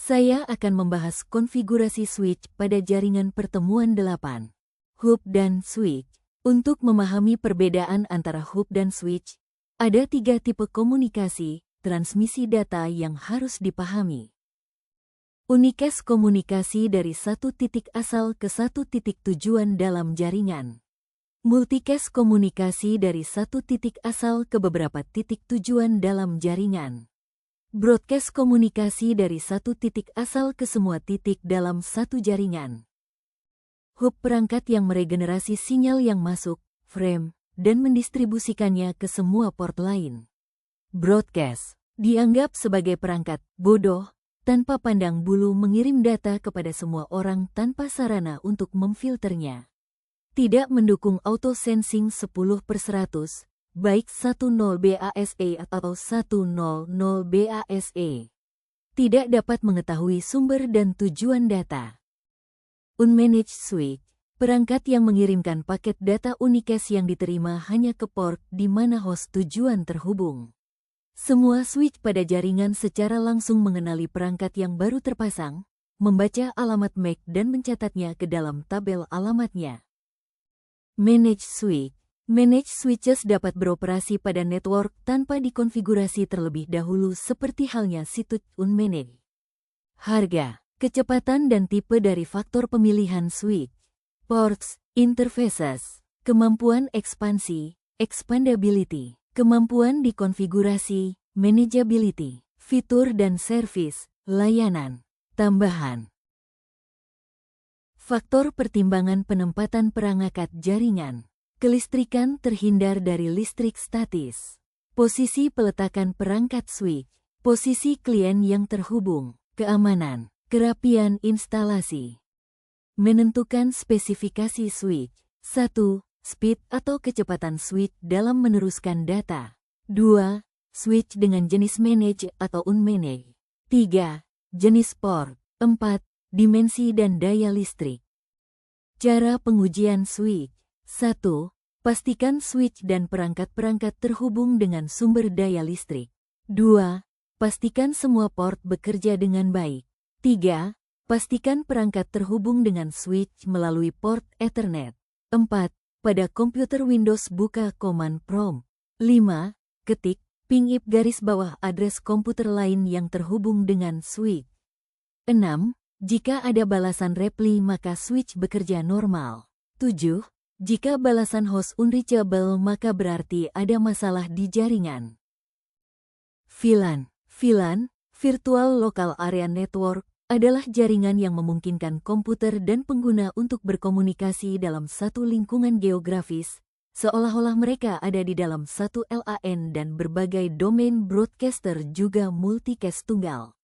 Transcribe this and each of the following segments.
Saya akan membahas konfigurasi switch pada jaringan pertemuan 8. Hub dan switch. Untuk memahami perbedaan antara hub dan switch, ada 3 tipe komunikasi, transmisi data yang harus dipahami. Unicast komunikasi dari satu titik asal ke satu titik tujuan dalam jaringan. Multicast komunikasi dari satu titik asal ke beberapa titik tujuan dalam jaringan. Broadcast komunikasi dari satu titik asal ke semua titik dalam satu jaringan. Hub perangkat yang meregenerasi sinyal yang masuk, frame, dan mendistribusikannya ke semua port lain. Broadcast dianggap sebagai perangkat bodoh, tanpa pandang bulu mengirim data kepada semua orang tanpa sarana untuk memfilternya. Tidak mendukung auto-sensing 10/100, baik 10 BASA atau 100 BASA. Tidak dapat mengetahui sumber dan tujuan data. Unmanaged switch, perangkat yang mengirimkan paket data unicast yang diterima hanya ke port di mana host tujuan terhubung. Semua switch pada jaringan secara langsung mengenali perangkat yang baru terpasang, membaca alamat MAC dan mencatatnya ke dalam tabel alamatnya. Managed switch. Managed switches dapat beroperasi pada network tanpa dikonfigurasi terlebih dahulu seperti halnya situs unmanaged. Harga, kecepatan dan tipe dari faktor pemilihan switch. Ports, interfaces, kemampuan ekspansi, expandability, kemampuan dikonfigurasi, manageability, fitur dan service, layanan, tambahan. Faktor pertimbangan penempatan perangkat jaringan. Kelistrikan terhindar dari listrik statis. Posisi peletakan perangkat switch. Posisi klien yang terhubung. Keamanan. Kerapian instalasi. Menentukan spesifikasi switch. 1. Speed atau kecepatan switch dalam meneruskan data. 2. Switch dengan jenis managed atau unmanaged. 3. Jenis port. 4. Dimensi dan daya listrik. Cara pengujian switch. 1. Pastikan switch dan perangkat-perangkat terhubung dengan sumber daya listrik. 2. Pastikan semua port bekerja dengan baik. 3. Pastikan perangkat terhubung dengan switch melalui port Ethernet. 4. Pada komputer Windows buka command prompt. 5. Ketik pingip _address komputer lain yang terhubung dengan switch. 6. Jika ada balasan reply maka switch bekerja normal. 7. Jika balasan host unreachable maka berarti ada masalah di jaringan. VLAN. VLAN, Virtual Local Area Network, adalah jaringan yang memungkinkan komputer dan pengguna untuk berkomunikasi dalam satu lingkungan geografis, seolah-olah mereka ada di dalam satu LAN dan berbagai domain broadcaster juga multicast tunggal.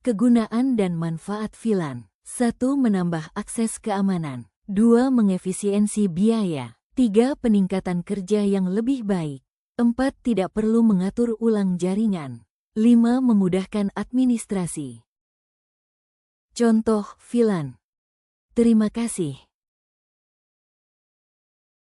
Kegunaan dan manfaat VLAN. 1. Menambah akses keamanan. 2. Mengefisiensi biaya. 3. Peningkatan kerja yang lebih baik. 4. Tidak perlu mengatur ulang jaringan. 5. Memudahkan administrasi. Contoh VLAN. Terima kasih.